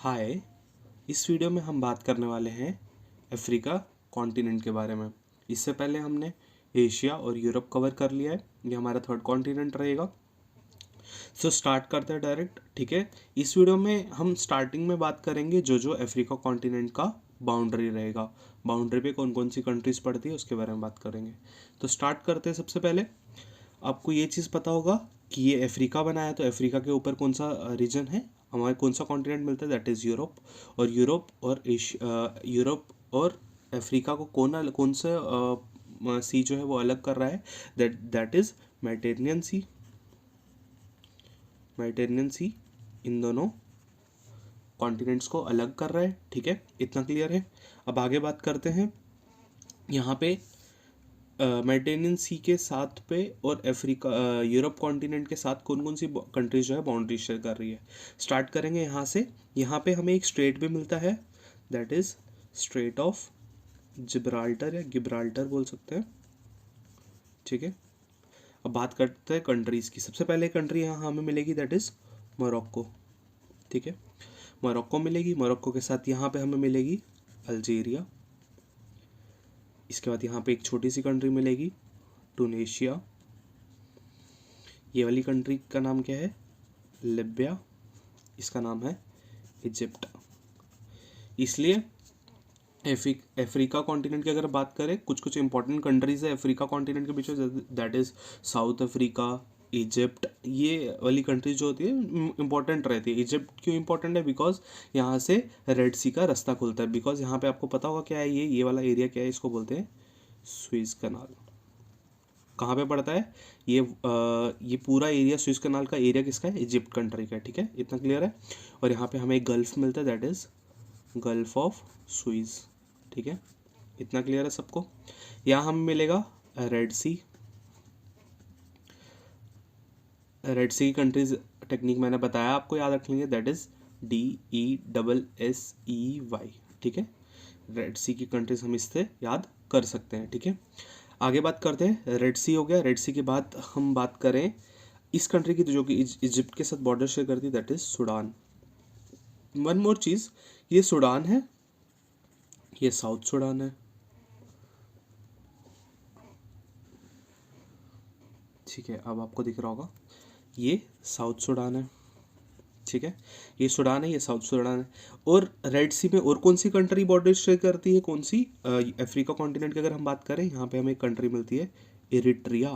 हाय। इस वीडियो में हम बात करने वाले हैं अफ्रीका कॉन्टिनेंट के बारे में। इससे पहले हमने एशिया और यूरोप कवर कर लिया है। ये हमारा थर्ड कॉन्टिनेंट रहेगा। सो स्टार्ट करते हैं डायरेक्ट। ठीक है, इस वीडियो में हम स्टार्टिंग में बात करेंगे जो अफ्रीका कॉन्टिनेंट का बाउंड्री रहेगा। बाउंड्री पे कौन कौन सी कंट्रीज पड़ती है उसके बारे में बात करेंगे। तो स्टार्ट करते हैं। सबसे पहले आपको ये चीज़ पता होगा कि ये अफ्रीका बना है, तो अफ्रीका के ऊपर कौन सा रीजन है, हमारे कौन सा कॉन्टिनेंट मिलता है, दैट इज़ यूरोप। और यूरोप और अफ्रीका को कौन सा सी जो है वो अलग कर रहा है, that is Mediterranean sea. Mediterranean sea इन दोनों कॉन्टिनेंट्स को अलग कर रहा है। ठीक है, इतना क्लियर है। अब आगे बात करते हैं। यहाँ पे मेडिटेरेनियन सी के साथ पे और अफ्रीका यूरोप कॉन्टिनेंट के साथ कौन कौन सी कंट्रीज जो है बाउंड्री शेयर कर रही है। स्टार्ट करेंगे यहाँ से। यहाँ पे हमें एक स्ट्रेट भी मिलता है, that is straight of Gibraltar या गिब्राल्टर बोल सकते हैं। ठीक है, अब बात करते हैं कंट्रीज़ की। सबसे पहले कंट्री यहाँ हमें मिलेगी, दैट इज़ मोरक्को। ठीक है, मोरक्को मिलेगी। मोरक्को के साथ यहाँ पे हमें मिलेगी अल्जीरिया। इसके बाद यहाँ पे एक छोटी सी कंट्री मिलेगी, टूनेशिया। ये वाली कंट्री का नाम क्या है, लिबिया। इसका नाम है इजिप्ट। इसलिए अफ्रीका कॉन्टिनेंट की अगर बात करें, कुछ कुछ इंपॉर्टेंट कंट्रीज है अफ्रीका कॉन्टिनेंट के बीच में, that is south Africa, Egypt. ये वाली कंट्रीज जो होती है इंपॉर्टेंट रहती है। इजिप्ट क्यों इंपॉर्टेंट है, बिकॉज यहाँ से रेड सी का रास्ता खुलता है। बिकॉज यहाँ पे आपको पता होगा क्या है, ये वाला एरिया क्या है, इसको बोलते हैं सुएज कनाल। कहाँ पे पड़ता है ये पूरा एरिया, सुएज कनाल का एरिया किसका है, इजिप्ट कंट्री का है। ठीक है, इतना क्लियर है। और यहाँ पे हमें एक गल्फ मिलता है, that is gulf of Suez. ठीक है, इतना क्लियर है सबको। यहाँ हमें मिलेगा रेड सी। रेड सी की कंट्रीज टेक्निक मैंने बताया, आपको याद रख लेंगे, दैट इज़ DESSEY। ठीक है, रेड सी की कंट्रीज हम इससे याद कर सकते हैं। ठीक है, आगे बात करते हैं। रेड सी हो गया। रेड सी के बाद हम बात करें इस कंट्री की, तो जो कि इजिप्ट के साथ बॉर्डर शेयर करती है, that is Sudan. One more चीज़, ये सूडान है, ये साउथ सूडान है। ठीक है, अब आपको दिख रहा होगा ये साउथ सूडान है। ठीक है, ये सूडान है, ये साउथ सूडान है। और रेड सी में और कौन सी कंट्री बॉर्डर शेयर करती है, कौन सी, अफ्रीका कॉन्टिनेंट की अगर हम बात करें, यहाँ पे हमें एक कंट्री मिलती है इरिट्रिया।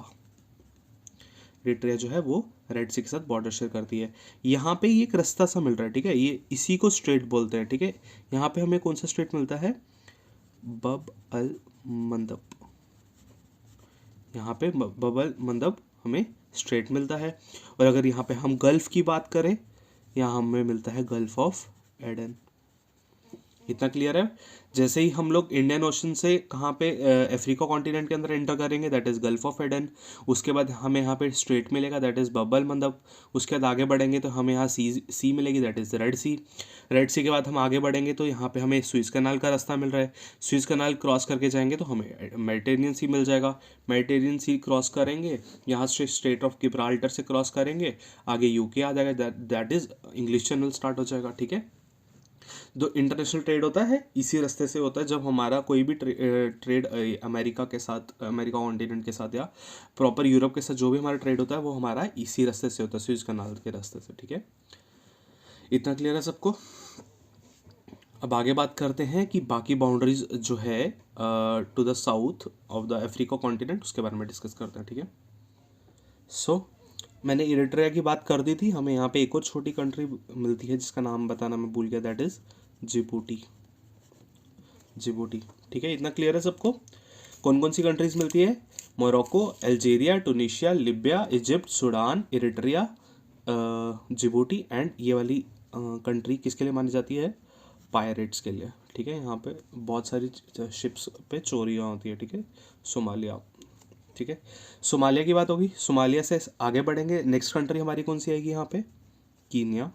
इरिट्रिया जो है वो रेड सी के साथ बॉर्डर शेयर करती है। यहाँ पे ये एक रास्ता सा मिल रहा है। ठीक है, ये इसी को स्ट्रेट बोलते हैं। ठीक है, यहाँ पे हमें कौन सा स्ट्रेट मिलता है, बब अल मंदब। यहाँ पे बब अल मंदब हमें स्ट्रेट मिलता है। और अगर यहाँ पे हम गल्फ की बात करें, यहाँ हमें मिलता है गल्फ ऑफ एडन। इतना क्लियर है। जैसे ही हम लोग इंडियन ओशन से कहाँ पे अफ्रीका कॉन्टिनेंट के अंदर एंटर करेंगे, that is gulf of Aden. उसके बाद हमें यहाँ पे स्ट्रेट मिलेगा, दैट इज़ बब अल मंदब। उसके बाद आगे बढ़ेंगे तो हमें यहाँ सी मिलेगी, that is red sea. Red sea के बाद हम आगे बढ़ेंगे तो यहाँ पे हमें सुएज कनाल का रास्ता मिल रहा है। सुएज कनाल क्रॉस करके जाएंगे तो हमें मेडिटेरेनियन सी मिल जाएगा। मेडिटेरेनियन सी क्रॉस करेंगे, यहाँ से स्ट्रेट ऑफ गिब्राल्टर से क्रॉस करेंगे, आगे यूके आ जाएगा, that is English channel start हो जाएगा। ठीक है, जो इंटरनेशनल ट्रेड होता है इसी रास्ते से होता है। जब हमारा कोई भी ट्रेड अमेरिका के साथ, अमेरिका कॉन्टिनेंट के साथ या प्रॉपर यूरोप के साथ जो भी हमारा ट्रेड होता है वो हमारा इसी रास्ते से होता है, सुएज कनाल के रास्ते से। ठीक है, इतना क्लियर है सबको। अब आगे बात करते हैं कि बाकी बाउंड्रीज जो है to the south of the Africa continent, उसके बारे में डिस्कस करते हैं। ठीक है, सो मैंने इरिट्रिया की बात कर दी थी। हमें यहाँ पे एक और छोटी कंट्री मिलती है जिसका नाम बताना मैं भूल गया, दैट इज़ जिबूटी। जिबूटी। ठीक है, इतना क्लियर है सबको। कौन कौन सी कंट्रीज मिलती है, Morocco, Algeria, Tunisia, Libya, Egypt, Sudan, Eritrea, Djibouti. And ये वाली कंट्री किसके लिए मानी जाती है, पायरेट्स के लिए। ठीक है, यहाँ पे बहुत सारी शिप्स पे चोरियाँ होती है। ठीक है, सोमालिया। ठीक है, सोमालिया की बात होगी। सोमालिया से आगे बढ़ेंगे, नेक्स्ट कंट्री हमारी कौन सी आएगी यहाँ पे, कीनिया।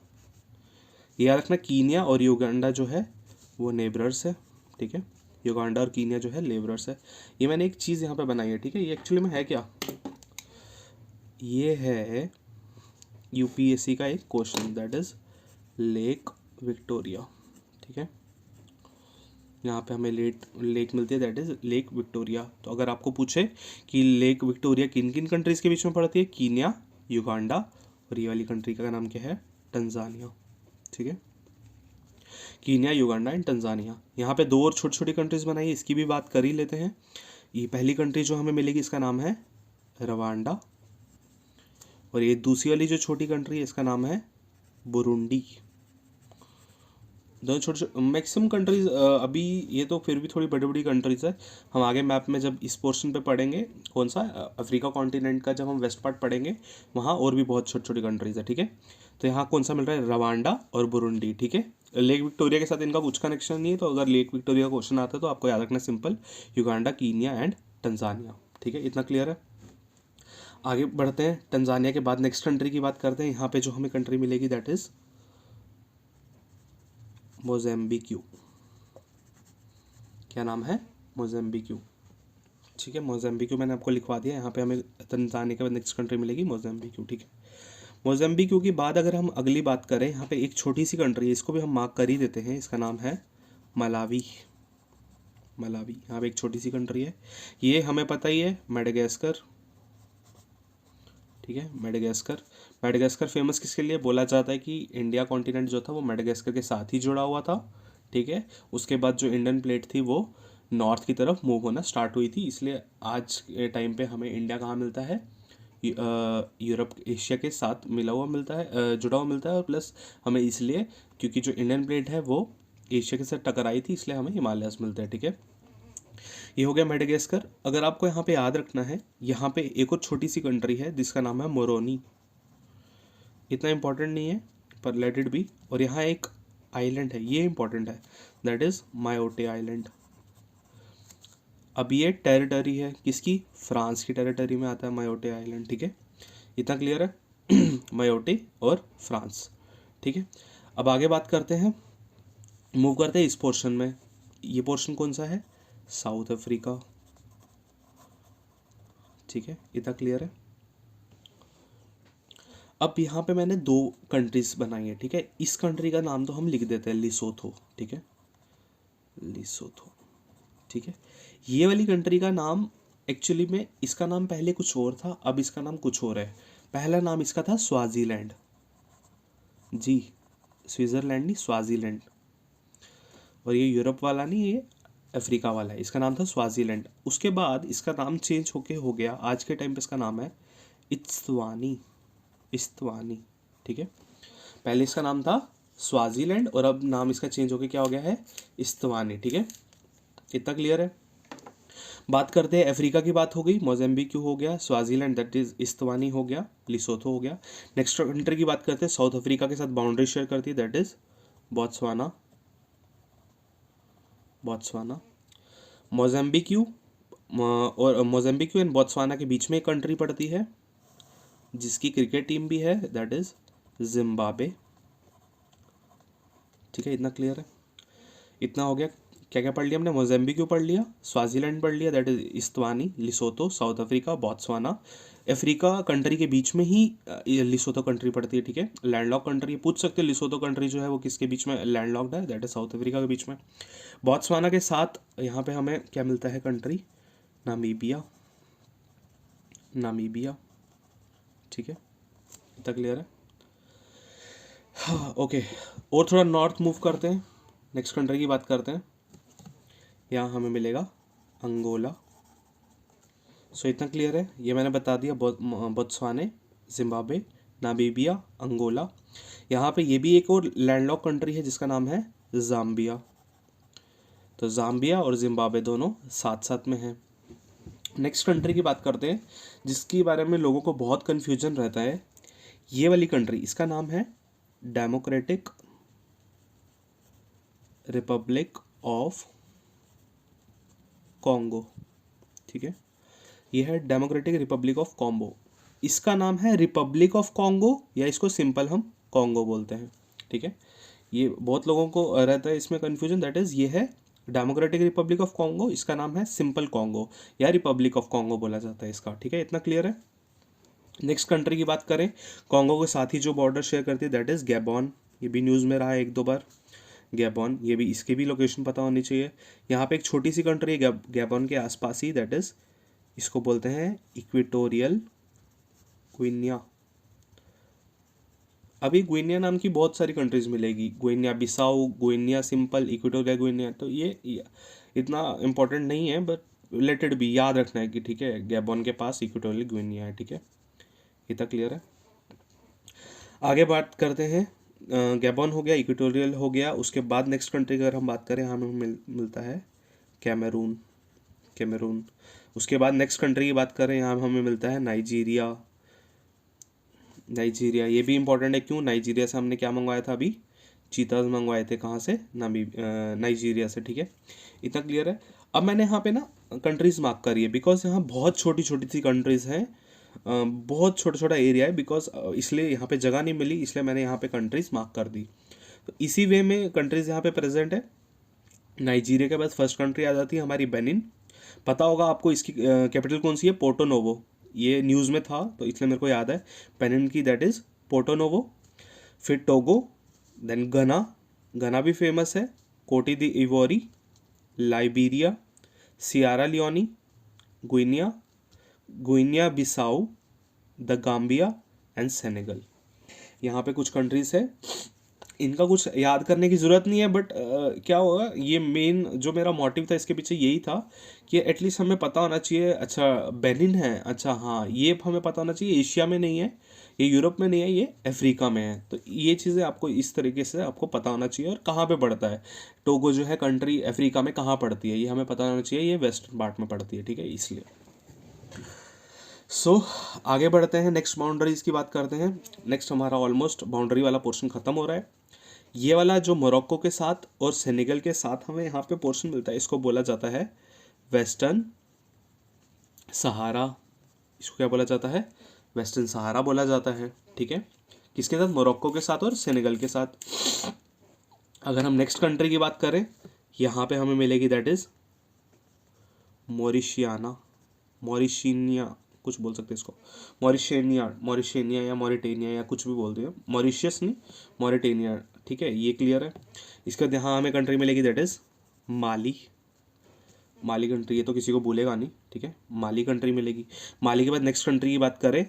याद रखना, कीनिया और युगांडा जो है वो नेबरर्स है। ठीक है, युगांडा और कीनिया जो है नेबरर्स है। ये मैंने एक चीज़ यहाँ पे बनाई है। ठीक है, ये एक्चुअली में है क्या, ये है यूपीएससी का एक question, that is lake Victoria, ठीक है। यहाँ पे हमें लेक मिलती है, दैट इज लेक विक्टोरिया। तो अगर आपको पूछे कि लेक विक्टोरिया किन किन कंट्रीज़ के बीच में पड़ती है, कीनिया, युगांडा, और ये वाली कंट्री का नाम क्या है, टंजानिया, ठीक है। Kenya, Uganda and Tanzania. यहाँ पे दो और छोटी छोटी कंट्रीज बनाई है, इसकी भी बात कर ही लेते हैं। ये पहली कंट्री जो हमें मिलेगी इसका नाम है रवांडा, और ये दूसरी वाली जो छोटी कंट्री है इसका नाम है बुरुंडी। दोनों छोटे मैक्सिमम कंट्रीज अभी ये तो फिर भी थोड़ी बड़ी बड़ी कंट्रीज है। हम आगे मैप में जब इस पोर्शन पे पढ़ेंगे, कौन सा अफ्रीका कॉन्टिनेंट का जब हम वेस्ट पार्ट पढ़ेंगे, वहाँ और भी बहुत छोटी छोटी कंट्रीज है, ठीक है। तो यहाँ कौन सा मिल रहा है, रवांडा और बुरुंडी, ठीक है। लेक विक्टोरिया के साथ इनका कुछ कनेक्शन नहीं है, तो अगर लेक विक्टोरिया का क्वेश्चन आता है तो आपको याद रखना सिंपल, युगांडा, कीनिया एंड टंजानिया, ठीक है। इतना क्लियर है। आगे बढ़ते हैं, टंजानिया के बाद नेक्स्ट कंट्री की बात करते हैं। यहाँ पे जो हमें कंट्री मिलेगी दैट इज मोज़ेम्बिक्यू। क्या नाम है, मोज़ेम्बिक्यू, ठीक है। मोज़ेम्बिक्यू मैंने आपको लिखवा दिया। यहाँ पे हमें तंजानिया के बाद नेक्स्ट कंट्री मिलेगी मोज़ेम्बिक्यू, ठीक है। मोज़ेम्बिक्यू की बाद अगर हम अगली बात करें, यहाँ पे एक छोटी सी कंट्री है, इसको भी हम मार्क कर ही देते हैं, इसका नाम है मलावी। मलावी यहाँ पे एक छोटी सी कंट्री है, ये हमें पता ही है, मेडागास्कर, ठीक है। मेडागास्कर, मेडागास्कर फेमस किसके लिए बोला जाता है कि इंडिया कॉन्टिनेंट जो था वो मेडागास्कर के साथ ही जुड़ा हुआ था, ठीक है। उसके बाद जो इंडियन प्लेट थी वो नॉर्थ की तरफ मूव होना स्टार्ट हुई थी, इसलिए आज के टाइम पे हमें इंडिया कहाँ मिलता है, यूरोप एशिया के साथ मिला हुआ मिलता है, जुड़ा हुआ मिलता है। और प्लस हमें इसलिए क्योंकि जो इंडियन प्लेट है वो एशिया के साथ टकराई थी, इसलिए हमें हिमालयस मिलते हैं, ठीक है। ये हो गया मेडागास्कर। अगर आपको यहाँ पे याद रखना है, यहाँ पे एक और छोटी सी कंट्री है जिसका नाम है मोरोनी, इतना इंपॉर्टेंट नहीं है पर लेट इट बी। और यहाँ एक आइलैंड है, ये इंपॉर्टेंट है, दैट इज मायोटे आइलैंड। अब ये टेरिटरी है किसकी, फ्रांस की टेरिटरी में आता है मायोटे आइलैंड, ठीक है। इतना क्लियर है मायोटे और फ्रांस, ठीक है। अब आगे बात करते हैं, मूव करते हैं इस पोर्शन में। ये पोर्शन कौन सा है, साउथ अफ्रीका, ठीक है। इतना क्लियर है। अब यहाँ पे मैंने दो कंट्रीज बनाई है, ठीक है। इस कंट्री का नाम तो हम लिख देते हैं लिसोथो, ठीक है, लिसोथो, ठीक है। ये वाली कंट्री का नाम एक्चुअली में, इसका नाम पहले कुछ और था, अब इसका नाम कुछ और है। पहला नाम इसका था स्वाजीलैंड, जी, स्विट्जरलैंड नहीं, स्वाजीलैंड। और ये यूरोप वाला नहीं, ये अफ्रीका वाला है, इसका नाम था स्वाजीलैंड। उसके बाद इसका नाम चेंज होके हो गया, आज के टाइम पे इसका नाम है इत्स्वानी, इस्त्वानी, ठीक है। पहले इसका नाम था स्वाजीलैंड और अब नाम इसका चेंज होके क्या हो गया है, इस्त्वानी, ठीक है। इतना क्लियर है। बात करते हैं अफ्रीका की, बात हो गई, मोज़ेम्बिक्यू हो गया, स्वाजीलैंड दैट इज इस्त्वानी हो गया, लिसोथो हो गया। नेक्स्ट कंट्री की बात करते हैं, साउथ अफ्रीका के साथ बाउंड्री शेयर करती है, दैट इज बोत्सवाना, बोत्सवाना। मोज़ेम्बिक्यू और मोज़ेम्बिक्यू एंड बोत्सवाना के बीच में एक कंट्री पड़ती है जिसकी क्रिकेट टीम भी है, दैट इज जिम्बाब्वे, ठीक है। इतना क्लियर है। इतना हो गया, क्या क्या पढ़ लिया हमने, मोज़ेम्बिक्यू पढ़ लिया, स्वाजीलैंड पढ़ लिया, that is Eswatini, Lesotho, South Africa, Botswana. Africa country के बीच में ही ये लिसोथो कंट्री पड़ती है, ठीक है। लैंडलॉक कंट्री, पूछ सकते हैं लिसोथो कंट्री जो है वो किसके बीच में लैंडलॉक्ड है, दैट इज साउथ अफ्रीका के बीच में। बोत्सवाना के साथ यहाँ पे हमें क्या मिलता है कंट्री, नामीबिया, नामीबिया, ठीक है। इतना क्लियर है। हाँ ओके, और थोड़ा नॉर्थ मूव करते हैं, नेक्स्ट कंट्री की बात करते हैं। यहाँ हमें मिलेगा अंगोला। सो इतना क्लियर है, ये मैंने बता दिया, बोत्सवाना, जिम्बाब्वे, नामीबिया, अंगोला। यहाँ पे ये भी एक और लैंडलॉक कंट्री है जिसका नाम है जाम्बिया। तो जाम्बिया और जिम्बाब्वे दोनों साथ साथ में हैं। नेक्स्ट कंट्री की बात करते हैं जिसके बारे में लोगों को बहुत कन्फ्यूजन रहता है, ये वाली कंट्री, इसका नाम है डेमोक्रेटिक रिपब्लिक ऑफ कॉन्गो, ठीक है। ये है डेमोक्रेटिक रिपब्लिक ऑफ कॉन्गो, इसका नाम है रिपब्लिक ऑफ कॉन्गो या इसको सिंपल हम कॉन्गो बोलते हैं, ठीक है। ये बहुत लोगों को रहता है इसमें कन्फ्यूजन, दैट इज ये है डेमोक्रेटिक रिपब्लिक ऑफ कॉन्गो, इसका नाम है सिंपल कॉन्गो या रिपब्लिक ऑफ कॉन्गो बोला जाता है इसका, ठीक है। इतना क्लियर है। नेक्स्ट कंट्री की बात करें, कॉन्गो के साथ ही जो बॉर्डर शेयर करती है दैट इज गैबॉन, ये भी न्यूज़ में रहा है एक दो बार। गैबॉन, ये भी, इसकी भी लोकेशन पता होनी चाहिए। यहाँ पे एक छोटी सी कंट्री है गैबॉन के आसपास ही, दैट इज़, इसको बोलते हैं इक्वेटोरियल गुइनिया। अभी गुइनिया नाम की बहुत सारी कंट्रीज मिलेगी, guinea Bissau, guinea simple, equatorial guinea. तो ये इतना इम्पोर्टेंट नहीं है, बट लेट इट बी, याद रखना है कि ठीक है गैबॉन के पास इक्वेटोरियल गुइनिया है। ठीक है, इतना क्लियर है। आगे बात करते हैं, गैबॉन हो गया, इक्वेटोरियल हो गया, उसके बाद नेक्स्ट कंट्री की अगर हम बात करें, हमें मिलता है कैमरून। कैमरून। उसके बाद नेक्स्ट कंट्री की बात करें, यहाँ हमें मिलता है नाइजीरिया। नाइजीरिया, ये भी इंपॉर्टेंट है। क्यों? नाइजीरिया से हमने क्या मंगवाया था अभी? चीताज मंगवाए थे। कहाँ से? नाइजीरिया से। ठीक है, इतना क्लियर है। अब मैंने यहाँ पे ना कंट्रीज मार्क करी है, बिकॉज यहाँ बहुत छोटी छोटी सी कंट्रीज हैं, बहुत छोटा छोटा एरिया है, बिकॉज इसलिए यहाँ पे जगह नहीं मिली, इसलिए मैंने यहाँ पे कंट्रीज मार्क कर दी। तो इसी वे में कंट्रीज यहाँ पे प्रेजेंट है। नाइजीरिया के बाद फर्स्ट कंट्री आ जाती है हमारी बेनिन। पता होगा आपको इसकी कैपिटल कौन सी है? Porto novo. ये न्यूज़ में था तो इसलिए मेरे को याद है। बेनिन की दैट इज़ पोर्टो नोवो। फिर टोगो, देन घना, घना भी फेमस है, Cote d'Ivoire, Liberia, Sierra Leone, Guinea, Guinea Bissau, the Gambia and Senegal. यहाँ पे कुछ कंट्रीज है, इनका कुछ याद करने की ज़रूरत नहीं है, बट क्या होगा, ये मेन जो मेरा मोटिव था इसके पीछे यही था कि एटलीस्ट हमें पता होना चाहिए। अच्छा बेनिन है, अच्छा हाँ, ये हमें पता होना चाहिए एशिया में नहीं है, ये यूरोप में नहीं है, ये अफ्रीका में है। तो ये चीज़ें आपको इस तरीके से आपको पता होना चाहिए, और कहाँ पे पड़ता है। टोगो जो है कंट्री अफ्रीका में कहाँ पड़ती है, ये हमें पता होना चाहिए, ये वेस्टर्न पार्ट में पड़ती है। ठीक है, इसलिए आगे बढ़ते हैं, नेक्स्ट बाउंड्रीज की बात करते हैं। नेक्स्ट हमारा ऑलमोस्ट बाउंड्री वाला पोर्शन खत्म हो रहा है। ये वाला जो मोरक्को के साथ और सेनेगल के साथ हमें यहाँ पे पोर्शन मिलता है, इसको बोला जाता है वेस्टर्न सहारा। इसको क्या बोला जाता है? वेस्टर्न सहारा बोला जाता है। ठीक है, किसके साथ? मोरक्को के साथ और सेनेगल के साथ। अगर हम नेक्स्ट कंट्री की बात करें, यहाँ पे हमें मिलेगी दैट इज मॉरिशियाना, मॉरिशीनिया, कुछ बोल सकते हैं इसको, मॉरिशेनिया, मॉरिशेनिया या मॉरिटेनिया या कुछ भी बोल दिया, मॉरिशियस नहीं, मॉरिटेनिया। ठीक है, ये क्लियर है। इसके बाद यहाँ हमें कंट्री मिलेगी that is Mali. Mali country, ये तो किसी को भूलेगा नहीं। ठीक है, माली कंट्री मिलेगी। माली के बाद नेक्स्ट कंट्री की बात करें,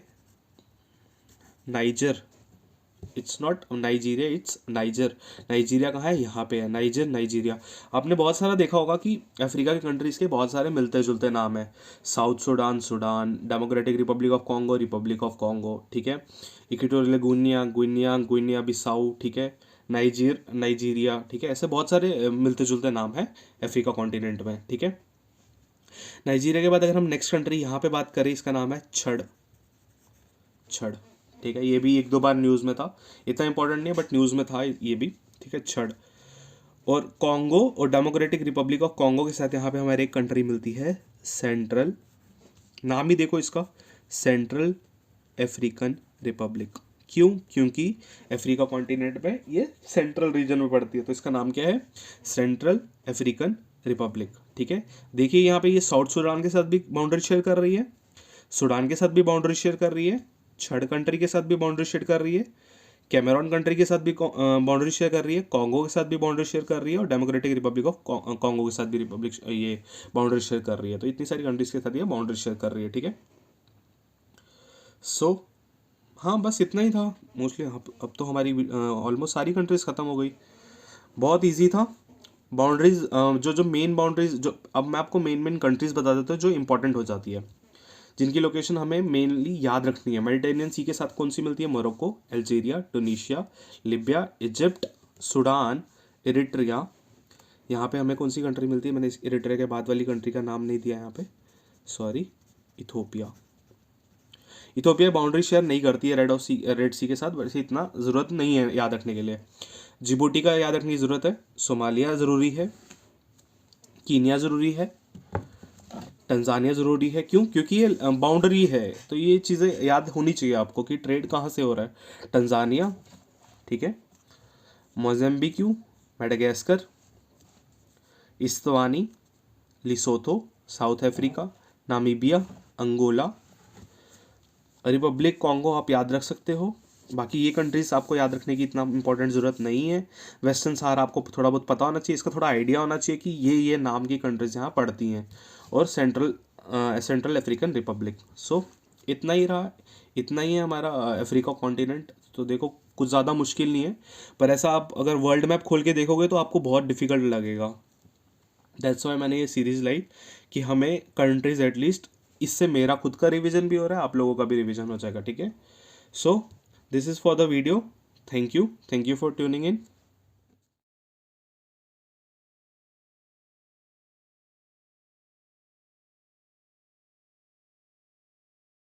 niger. It's not Nigeria, it's niger. Nigeria कहाँ है? यहाँ पे है, नाइजर, नाइजीरिया। आपने बहुत सारा देखा होगा कि अफ्रीका के कंट्रीज़ के बहुत सारे मिलते जुलते नाम है। South Sudan, Sudan, democratic Republic of Congo, Republic of Congo. ठीक है, equatorial guinea, guinea, Guinea Bissau. ठीक है, नाइजीरिया। ठीक है, ऐसे बहुत सारे मिलते जुलते नाम हैं अफ्रीका कॉन्टिनेंट में। ठीक है, नाइजीरिया के बाद अगर हम नेक्स्ट कंट्री यहाँ पे बात करें, इसका नाम है छड़। छड़, ठीक है, ये भी एक दो बार न्यूज़ में था, इतना इंपॉर्टेंट नहीं है बट न्यूज़ में था ये भी। ठीक है, छड़। और कॉन्गो और डेमोक्रेटिक रिपब्लिक ऑफ कॉन्गो के साथ यहाँ पे हमारे एक कंट्री मिलती है सेंट्रल, नाम ही देखो इसका, सेंट्रल अफ्रीकन रिपब्लिक। क्यों? क्योंकि अफ्रीका कॉन्टिनेंट में ये सेंट्रल रीजन में पड़ती है, तो इसका नाम क्या है? Central African Republic. ठीक है, देखिए यहाँ पे ये साउथ सुडान के साथ भी बाउंड्री शेयर कर रही है, सूडान के साथ भी बाउंड्री शेयर कर रही है, छड़ कंट्री के साथ भी बाउंड्री शेयर कर रही है, कैमेरून कंट्री के साथ भी बाउंड्री शेयर कर रही है, कॉन्गो के साथ भी बाउंड्री शेयर कर रही है, और डेमोक्रेटिक रिपब्लिक ऑफ कॉन्गो के साथ भी ये बाउंड्री शेयर कर रही है। तो इतनी सारी कंट्रीज के साथ ये बाउंड्री शेयर कर रही है। ठीक है, हाँ बस इतना ही था मोस्टली। अब तो हमारी ऑलमोस्ट सारी कंट्रीज ख़त्म हो गई। बहुत ईजी था। बाउंड्रीज जो मेन बाउंड्रीज, जो अब मैं आपको मेन कंट्रीज बता देता हूँ जो इंपॉर्टेंट हो जाती है, जिनकी लोकेशन हमें मेनली याद रखनी है। मेडिटेरेनियन सी के साथ कौन सी मिलती है? Morocco, Algeria, टूनीशिया, Libya, Egypt, Sudan, Eritrea. यहाँ पे हमें कौन सी कंट्री मिलती है? मैंने इस इरिट्रिया के बाद वाली कंट्री का नाम नहीं दिया यहाँ पे, sorry, Ethiopia. Ethiopia boundary share नहीं करती है रेड सी के साथ, वैसे इतना ज़रूरत नहीं है याद रखने के लिए। जिबूटी का याद रखने की ज़रूरत है, सोमालिया ज़रूरी है, कीनिया ज़रूरी है, तंजानिया ज़रूरी है। क्यों? क्योंकि ये बाउंड्री है, तो ये चीज़ें याद होनी चाहिए आपको कि ट्रेड कहाँ से हो रहा है। तंजानिया, ठीक है, Mozambique, Madagascar, Eswatini, Lesotho, South Africa, Namibia, Angola, Republic Congo आप याद रख सकते हो, बाकी ये कंट्रीज़ आपको याद रखने की इतना इंपॉर्टेंट ज़रूरत नहीं है। वेस्टर्न सहारा आपको थोड़ा बहुत पता होना चाहिए, इसका थोड़ा आइडिया होना चाहिए कि ये नाम की कंट्रीज़ यहाँ पड़ती हैं, और सेंट्रल अफ्रीकन रिपब्लिक। सो इतना ही रहा, इतना ही है हमारा अफ्रीका कॉन्टिनेंट। तो देखो कुछ ज़्यादा मुश्किल नहीं है, पर ऐसा आप अगर वर्ल्ड मैप खोल के देखोगे तो आपको बहुत डिफिकल्ट लगेगा। दैट्स वाई मैंने ये सीरीज़ लाई कि हमें कंट्रीज़ एटलीस्ट, इससे मेरा खुद का रिवीजन भी हो रहा है, आप लोगों का भी रिवीजन हो जाएगा, ठीक है। So this is for the video. Thank you for tuning in.